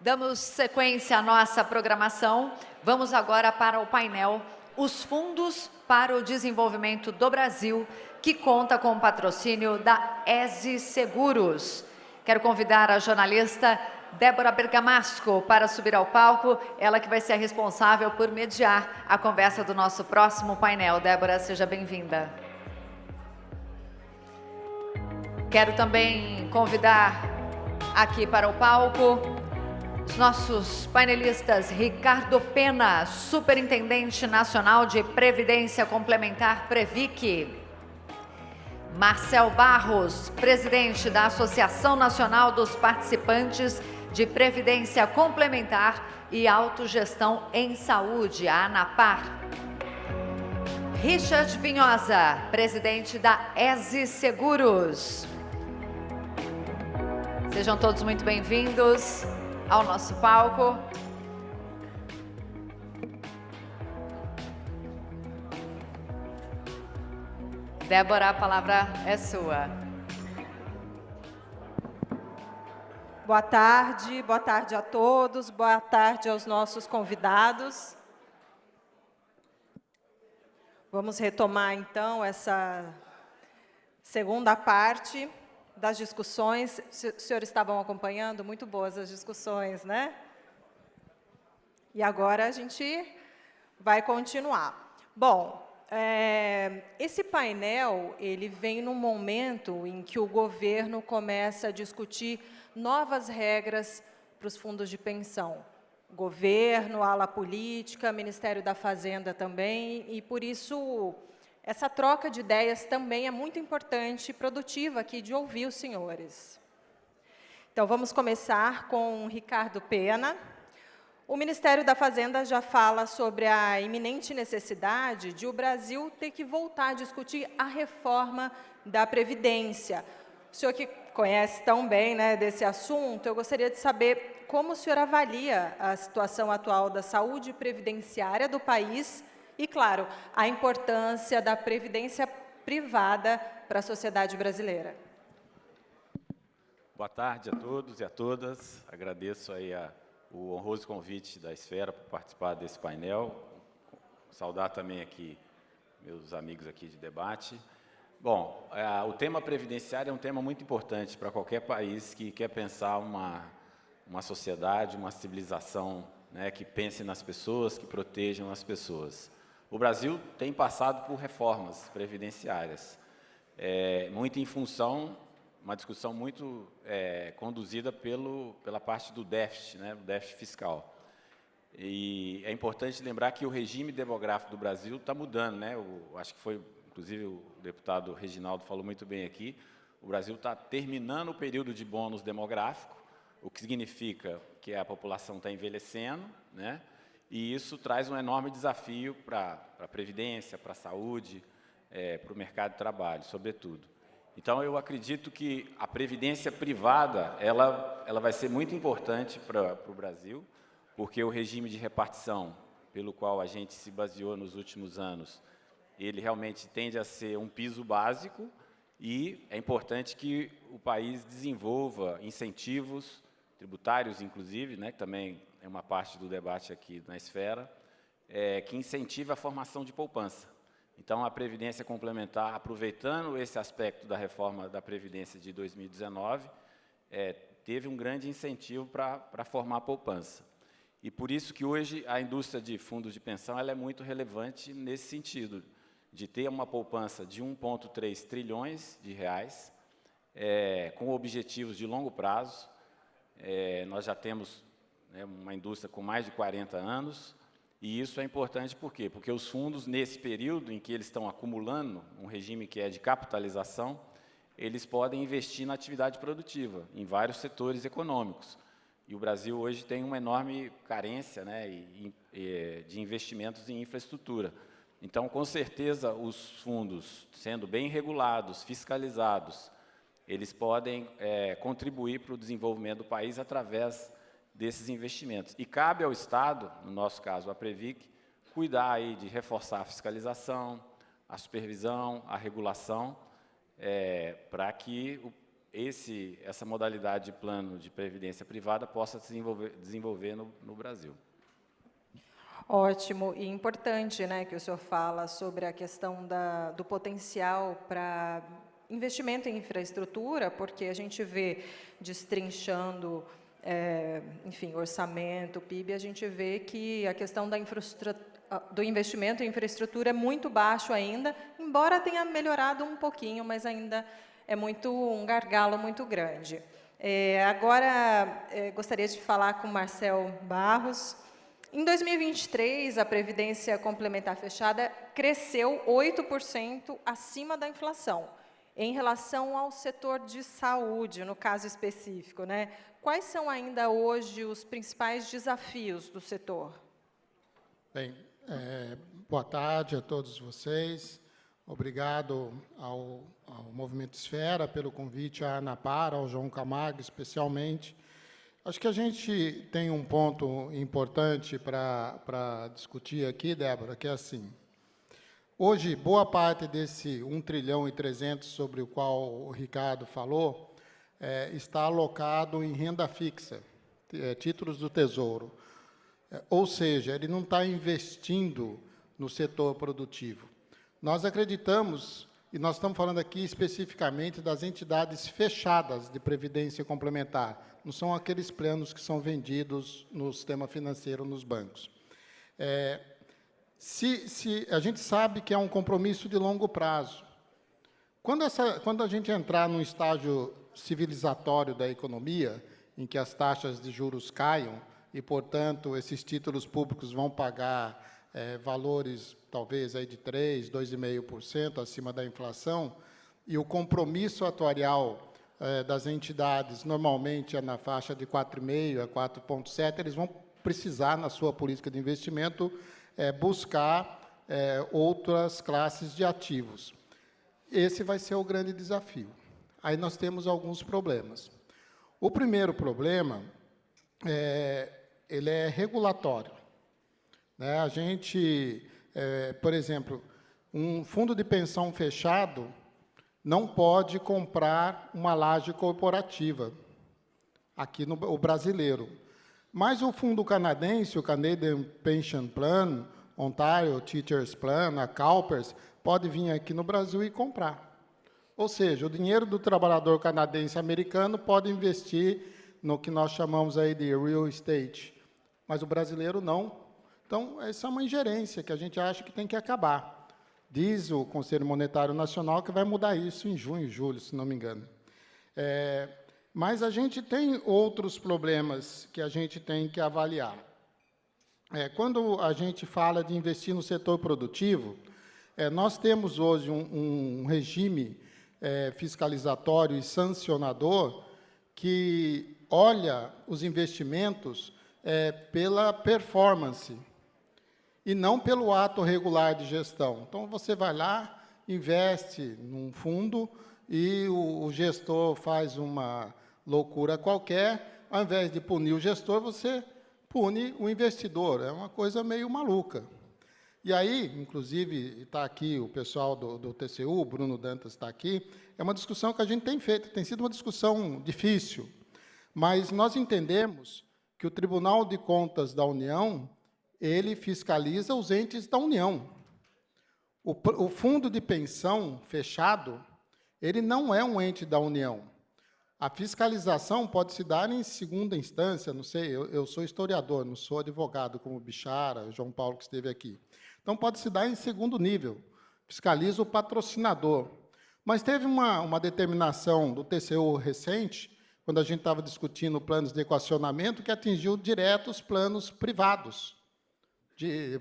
Damos sequência à nossa programação. Vamos agora para o painel Os Fundos para o Desenvolvimento do Brasil, que conta com o patrocínio da ESE Seguros. Quero convidar a jornalista Débora Bergamasco para subir ao palco, ela que vai ser a responsável por mediar a conversa do nosso próximo painel. Débora, seja bem-vinda. Quero também convidar aqui para o palco os nossos painelistas Ricardo Pena, Superintendente Nacional de Previdência Complementar Previc, Marcel Barros, presidente da Associação Nacional dos Participantes de Previdência Complementar e Autogestão em Saúde, a ANAPAR, Richard Vinhosa, presidente da ESE Seguros. Sejam todos muito bem-vindos ao nosso palco. Débora, a palavra é sua. Boa tarde a todos, boa tarde aos nossos convidados. Vamos retomar, então, essa segunda parte das discussões. Os senhores estavam acompanhando? Muito boas as discussões, né? E agora a gente vai continuar. Bom, esse painel, ele vem num momento em que o governo começa a discutir novas regras para os fundos de pensão. Governo, ala política, Ministério da Fazenda também, e por isso essa troca de ideias também é muito importante e produtiva aqui de ouvir os senhores. Então, vamos começar com o Ricardo Pena. O Ministério da Fazenda já fala sobre a iminente necessidade de o Brasil ter que voltar a discutir a reforma da Previdência. O senhor que conhece tão bem, né, desse assunto, eu gostaria de saber como o senhor avalia a situação atual da saúde previdenciária do país e, claro, a importância da previdência privada para a sociedade brasileira. Boa tarde a todos e a todas. Agradeço aí o honroso convite da Esfera para participar desse painel. Saudar também aqui meus amigos aqui de debate. Bom, o tema previdenciário é um tema muito importante para qualquer país que quer pensar uma sociedade, uma civilização, né, que pense nas pessoas, que protejam as pessoas. O Brasil tem passado por reformas previdenciárias, muito em função, uma discussão muito conduzida pela parte do déficit, né, do déficit fiscal. E é importante lembrar que o regime demográfico do Brasil está mudando, né? Acho que foi, inclusive, o deputado Reginaldo falou muito bem aqui, o Brasil está terminando o período de bônus demográfico, o que significa que a população está envelhecendo, né? E isso traz um enorme desafio para a Previdência, para a saúde, para o mercado de trabalho, sobretudo. Então, eu acredito que a Previdência privada, ela vai ser muito importante para o Brasil, porque o regime de repartição, pelo qual a gente se baseou nos últimos anos, ele realmente tende a ser um piso básico e é importante que o país desenvolva incentivos tributários, inclusive, né, que também é uma parte do debate aqui na Esfera, que incentiva a formação de poupança. Então, a Previdência Complementar, aproveitando esse aspecto da reforma da Previdência de 2019, teve um grande incentivo para formar poupança. E por isso que hoje a indústria de fundos de pensão ela é muito relevante nesse sentido, de ter uma poupança de 1,3 trilhões de reais, com objetivos de longo prazo. Nós já temos, né, uma indústria com mais de 40 anos, e isso é importante por quê? Porque os fundos, nesse período em que eles estão acumulando, um regime que é de capitalização, eles podem investir na atividade produtiva, em vários setores econômicos. E o Brasil hoje tem uma enorme carência, né, de investimentos em infraestrutura. Então, com certeza, os fundos, sendo bem regulados, fiscalizados, eles podem contribuir para o desenvolvimento do país através desses investimentos. E cabe ao Estado, no nosso caso a Previc, cuidar aí de reforçar a fiscalização, a supervisão, a regulação, para que essa modalidade de plano de previdência privada possa se desenvolver no Brasil. Ótimo e importante, né, que o senhor fala sobre a questão do potencial para investimento em infraestrutura, porque a gente vê destrinchando, enfim, orçamento, PIB, a gente vê que a questão do investimento em infraestrutura é muito baixo ainda, embora tenha melhorado um pouquinho, mas ainda é um gargalo muito grande. Agora, gostaria de falar com o Marcel Barros. Em 2023, a Previdência Complementar Fechada cresceu 8% acima da inflação, em relação ao setor de saúde, no caso específico, né? Quais são ainda hoje os principais desafios do setor? Bem, boa tarde a todos vocês. Obrigado ao Movimento Esfera pelo convite, à ANAPAR, ao João Camargo, especialmente. Acho que a gente tem um ponto importante para discutir aqui, Débora, que é assim. Hoje, boa parte desse 1 trilhão e 300 sobre o qual o Ricardo falou, está alocado em renda fixa, títulos do Tesouro. Ou seja, ele não está investindo no setor produtivo. Nós acreditamos, e nós estamos falando aqui especificamente das entidades fechadas de previdência complementar, não são aqueles planos que são vendidos no sistema financeiro, nos bancos. A gente sabe que é um compromisso de longo prazo. Quando a gente entrar num estágio civilizatório da economia, em que as taxas de juros caiam, e, portanto, esses títulos públicos vão pagar valores, talvez, aí de 3%, 2,5% acima da inflação, e o compromisso atuarial das entidades, normalmente, é na faixa de 4,5% a 4,7%, eles vão precisar, na sua política de investimento, buscar outras classes de ativos. Esse vai ser o grande desafio. Aí nós temos alguns problemas. O primeiro problema ele é regulatório. Né? A gente, por exemplo, um fundo de pensão fechado não pode comprar uma laje corporativa, aqui o brasileiro. Mas o fundo canadense, o Canadian Pension Plan, Ontario Teachers Plan, a CalPERS, pode vir aqui no Brasil e comprar. Ou seja, o dinheiro do trabalhador canadense americano pode investir no que nós chamamos aí de real estate, mas o brasileiro não. Então, essa é uma ingerência que a gente acha que tem que acabar. Diz o Conselho Monetário Nacional que vai mudar isso em junho, julho, se não me engano. Mas a gente tem outros problemas que a gente tem que avaliar. Quando a gente fala de investir no setor produtivo, nós temos hoje um regime fiscalizatório e sancionador que olha os investimentos pela performance e não pelo ato regular de gestão. Então, você vai lá, investe num fundo e o gestor faz uma loucura qualquer, ao invés de punir o gestor, você pune o investidor. É uma coisa meio maluca. E aí, inclusive, está aqui o pessoal do TCU, o Bruno Dantas está aqui, é uma discussão que a gente tem feito, tem sido uma discussão difícil, mas nós entendemos que o Tribunal de Contas da União, ele fiscaliza os entes da União. O fundo de pensão fechado, ele não é um ente da União. A fiscalização pode se dar em segunda instância, não sei, eu sou historiador, não sou advogado, como o Bichara, o João Paulo, que esteve aqui. Então, pode se dar em segundo nível, fiscaliza o patrocinador. Mas teve uma determinação do TCU recente, quando a gente estava discutindo planos de equacionamento, que atingiu direto os planos privados,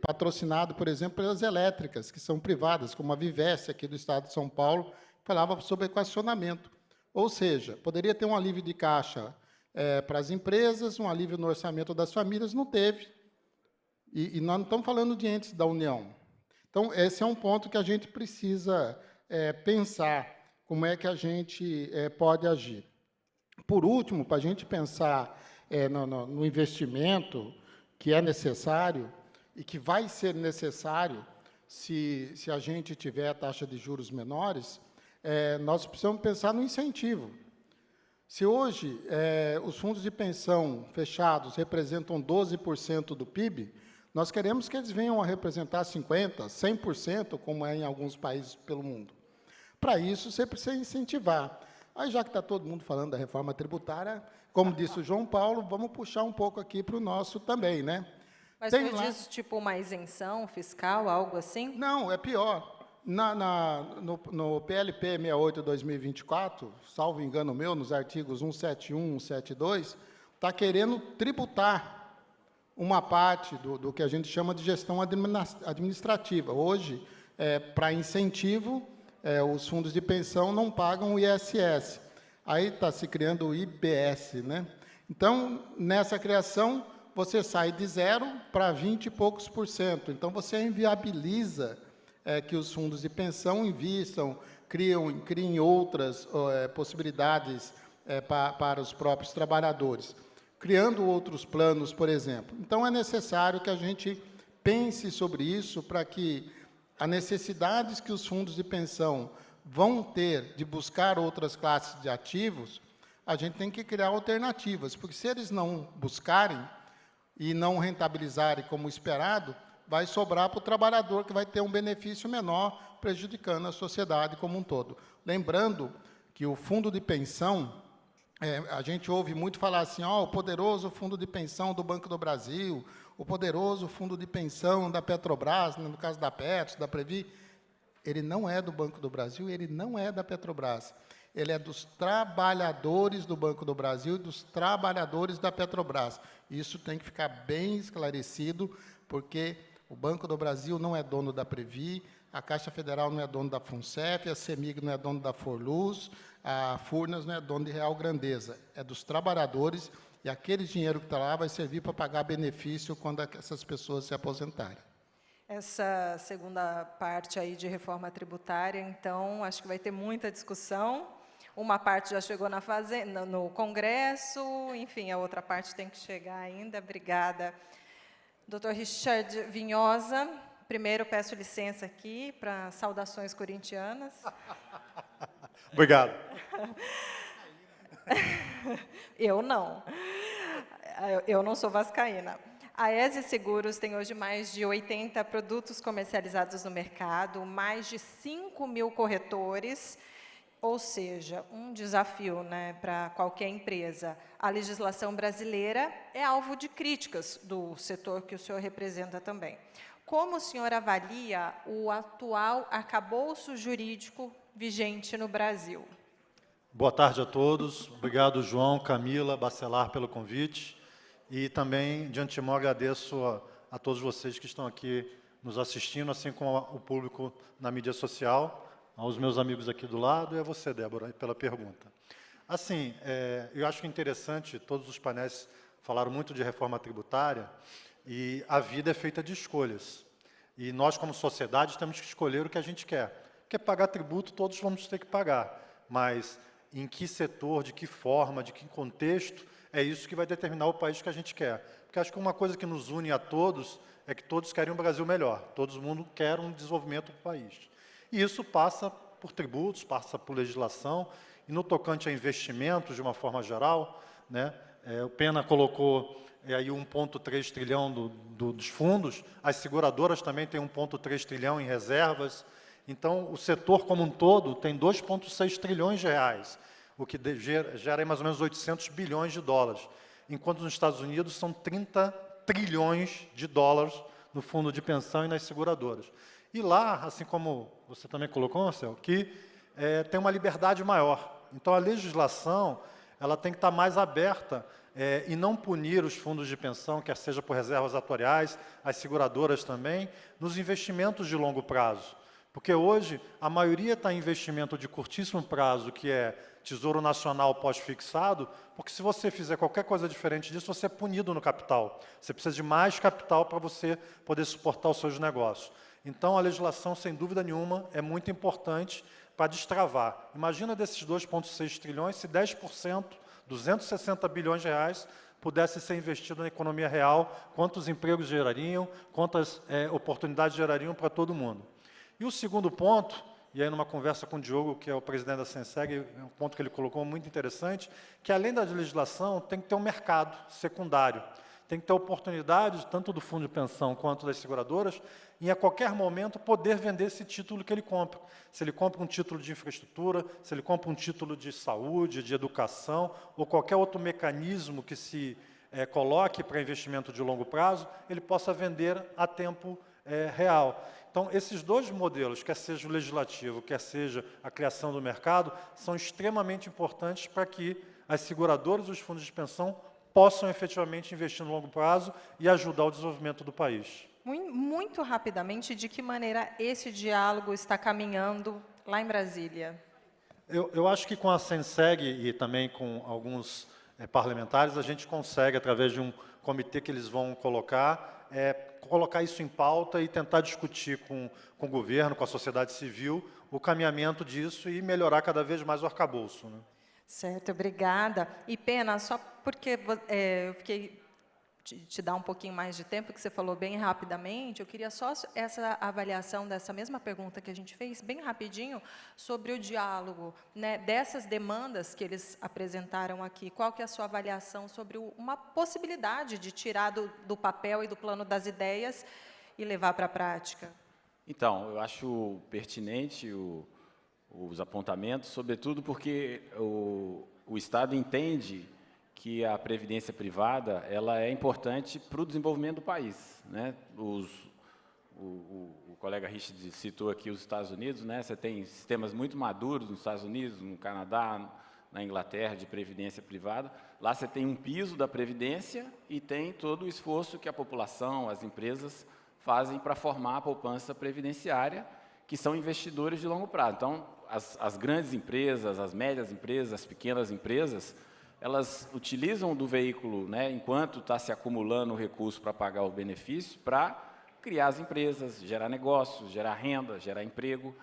patrocinado, por exemplo, pelas elétricas, que são privadas, como a Vivesse, aqui do Estado de São Paulo, falava sobre equacionamento. Ou seja, poderia ter um alívio de caixa para as empresas, um alívio no orçamento das famílias, não teve. E nós não estamos falando de entes da União. Então, esse é um ponto que a gente precisa pensar, como é que a gente pode agir. Por último, para a gente pensar no investimento que é necessário e que vai ser necessário se a gente tiver a taxa de juros menores, nós precisamos pensar no incentivo. Se hoje os fundos de pensão fechados representam 12% do PIB, nós queremos que eles venham a representar 50%, 100%, como é em alguns países pelo mundo. Para isso, você precisa incentivar. Aí, já que está todo mundo falando da reforma tributária, como disse o João Paulo, vamos puxar um pouco aqui para o nosso também, né? Mas Tem não lá- diz, tipo, uma isenção fiscal, algo assim? Não, é pior. No PLP 68/2024, salvo engano meu, nos artigos 171 e 172, está querendo tributar uma parte do que a gente chama de gestão administrativa. Hoje, para incentivo, os fundos de pensão não pagam o ISS. Aí está se criando o IBS, né? Então, nessa criação, você sai de 0 para 20 e poucos por cento. Então, você inviabiliza que os fundos de pensão invistam, criem outras possibilidades para os próprios trabalhadores, criando outros planos, por exemplo. Então, é necessário que a gente pense sobre isso para que as necessidades que os fundos de pensão vão ter de buscar outras classes de ativos, a gente tem que criar alternativas, porque se eles não buscarem e não rentabilizarem como esperado, vai sobrar para o trabalhador, que vai ter um benefício menor, prejudicando a sociedade como um todo. Lembrando que o fundo de pensão, a gente ouve muito falar assim, o poderoso fundo de pensão do Banco do Brasil, o poderoso fundo de pensão da Petrobras, no caso da Petros, da Previ, ele não é do Banco do Brasil, ele não é da Petrobras. Ele é dos trabalhadores do Banco do Brasil e dos trabalhadores da Petrobras. Isso tem que ficar bem esclarecido, porque o Banco do Brasil não é dono da Previ, a Caixa Federal não é dono da FUNCEF, a CEMIG não é dono da Forluz, a Furnas não é dono de Real Grandeza. É dos trabalhadores, e aquele dinheiro que está lá vai servir para pagar benefício quando essas pessoas se aposentarem. Essa segunda parte aí de reforma tributária, então, acho que vai ter muita discussão. Uma parte já chegou no Congresso, enfim, a outra parte tem que chegar ainda. Obrigada. Dr. Richard Vinhosa, primeiro peço licença aqui para saudações corintianas. Obrigado. Eu não. Eu não sou vascaína. A ESE Seguros tem hoje mais de 80 produtos comercializados no mercado, mais de 5.000 corretores, ou seja, um desafio, né, para qualquer empresa. A legislação brasileira é alvo de críticas do setor que o senhor representa também. Como o senhor avalia o atual arcabouço jurídico vigente no Brasil? Boa tarde a todos. Obrigado, João, Camila, Bacelar, pelo convite. E também, de antemão, agradeço a todos vocês que estão aqui nos assistindo, assim como o público na mídia social, aos meus amigos aqui do lado e a você, Débora, pela pergunta. Assim, eu acho interessante, todos os painéis falaram muito de reforma tributária, e a vida é feita de escolhas. E nós, como sociedade, temos que escolher o que a gente quer. Porque pagar tributo, todos vamos ter que pagar, mas em que setor, de que forma, de que contexto, é isso que vai determinar o país que a gente quer. Porque acho que uma coisa que nos une a todos é que todos querem um Brasil melhor. Todo mundo quer um desenvolvimento do país. E isso passa por tributos, passa por legislação. E no tocante a investimentos, de uma forma geral, né, o Pena colocou aí 1,3 trilhão dos fundos. As seguradoras também têm 1,3 trilhão em reservas. Então, o setor como um todo tem 2,6 trilhões de reais, o que gera mais ou menos 800 bilhões de dólares, enquanto nos Estados Unidos são 30 trilhões de dólares no fundo de pensão e nas seguradoras. E lá, assim como você também colocou, Marcelo, que tem uma liberdade maior. Então, a legislação ela tem que estar mais aberta e não punir os fundos de pensão, quer seja por reservas atuariais, as seguradoras também, nos investimentos de longo prazo. Porque hoje a maioria está em investimento de curtíssimo prazo, que é Tesouro Nacional pós-fixado, porque se você fizer qualquer coisa diferente disso, você é punido no capital. Você precisa de mais capital para você poder suportar os seus negócios. Então, a legislação, sem dúvida nenhuma, é muito importante para destravar. Imagina desses 2,6 trilhões, se 10%, 260 bilhões de reais, pudesse ser investido na economia real, quantos empregos gerariam, quantas oportunidades gerariam para todo mundo. E o segundo ponto, e aí numa conversa com o Diogo, que é o presidente da Senseg, um ponto que ele colocou muito interessante, que além da legislação, tem que ter um mercado secundário. Tem que ter oportunidade, tanto do fundo de pensão quanto das seguradoras, em a qualquer momento poder vender esse título que ele compra. Se ele compra um título de infraestrutura, se ele compra um título de saúde, de educação, ou qualquer outro mecanismo que se coloque para investimento de longo prazo, ele possa vender a tempo real. Então, esses dois modelos, quer seja o legislativo, quer seja a criação do mercado, são extremamente importantes para que as seguradoras e os fundos de pensão possam efetivamente investir no longo prazo e ajudar o desenvolvimento do país. Muito rapidamente, de que maneira esse diálogo está caminhando lá em Brasília? Eu acho que com a Senseg e também com alguns parlamentares, a gente consegue, através de um comitê que eles vão colocar isso em pauta e tentar discutir com o governo, com a sociedade civil, o caminhamento disso e melhorar cada vez mais o arcabouço, né? Certo, obrigada. E Pena, só porque eu fiquei te dar um pouquinho mais de tempo, que você falou bem rapidamente, eu queria só essa avaliação dessa mesma pergunta que a gente fez, bem rapidinho, sobre o diálogo, né, dessas demandas que eles apresentaram aqui. Qual que é a sua avaliação sobre uma possibilidade de tirar do papel e do plano das ideias e levar para a prática? Então, eu acho pertinente os apontamentos, sobretudo porque o Estado entende que a previdência privada ela é importante para o desenvolvimento do país, né? O colega Richard citou aqui os Estados Unidos, né? Você tem sistemas muito maduros nos Estados Unidos, no Canadá, na Inglaterra, de previdência privada. Lá você tem um piso da previdência e tem todo o esforço que a população, as empresas fazem para formar a poupança previdenciária, que são investidores de longo prazo. Então, as grandes empresas, as médias empresas, as pequenas empresas, elas utilizam do veículo, né, enquanto está se acumulando o recurso para pagar o benefício, para criar as empresas, gerar negócios, gerar renda, gerar emprego.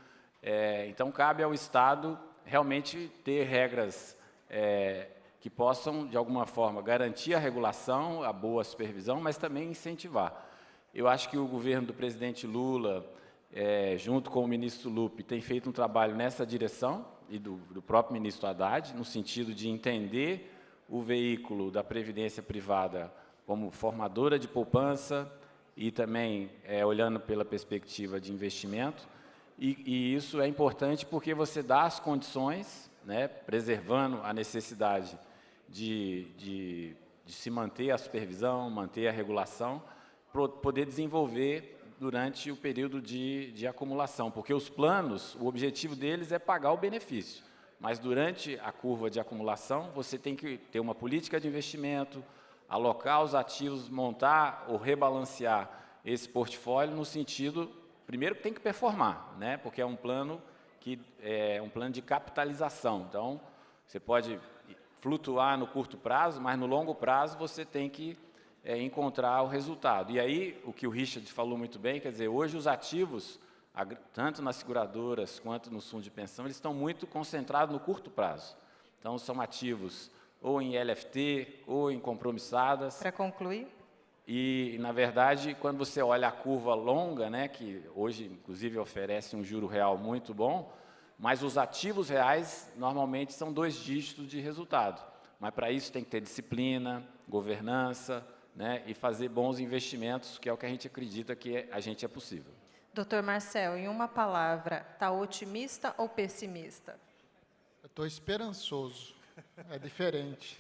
Então, cabe ao Estado realmente ter regras que possam, de alguma forma, garantir a regulação, a boa supervisão, mas também incentivar. Eu acho que o governo do presidente Lula, junto com o ministro Lupe, tem feito um trabalho nessa direção, e do próprio ministro Haddad, no sentido de entender o veículo da previdência privada como formadora de poupança e também olhando pela perspectiva de investimento. E isso é importante porque você dá as condições, né, preservando a necessidade de se manter a supervisão, manter a regulação, para poder desenvolver durante o período de acumulação, porque os planos, o objetivo deles é pagar o benefício, mas durante a curva de acumulação, você tem que ter uma política de investimento, alocar os ativos, montar ou rebalancear esse portfólio no sentido, primeiro que tem que performar, né? Porque é um plano de capitalização, então você pode flutuar no curto prazo, mas no longo prazo você tem que encontrar o resultado. E aí, o que o Richard falou muito bem, quer dizer, hoje os ativos, tanto nas seguradoras quanto no fundo de pensão, eles estão muito concentrados no curto prazo. Então, são ativos ou em LFT, ou em compromissadas. Para concluir? E, na verdade, quando você olha a curva longa, né, que hoje, inclusive, oferece um juro real muito bom, mas os ativos reais, normalmente, são 2 dígitos de resultado. Mas, para isso, tem que ter disciplina, governança, né, e fazer bons investimentos, que é o que a gente acredita que a gente é possível. Doutor Marcel, em uma palavra, está otimista ou pessimista? Eu estou esperançoso, é diferente.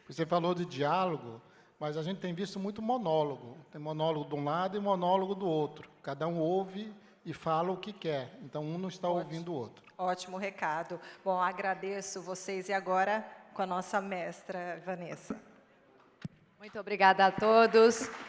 Você falou de diálogo, mas a gente tem visto muito monólogo. Tem monólogo de um lado e monólogo do outro. Cada um ouve e fala o que quer, então um não está ouvindo o outro. Ótimo recado. Bom, agradeço vocês e agora com a nossa mestra, Vanessa. Muito obrigada a todos.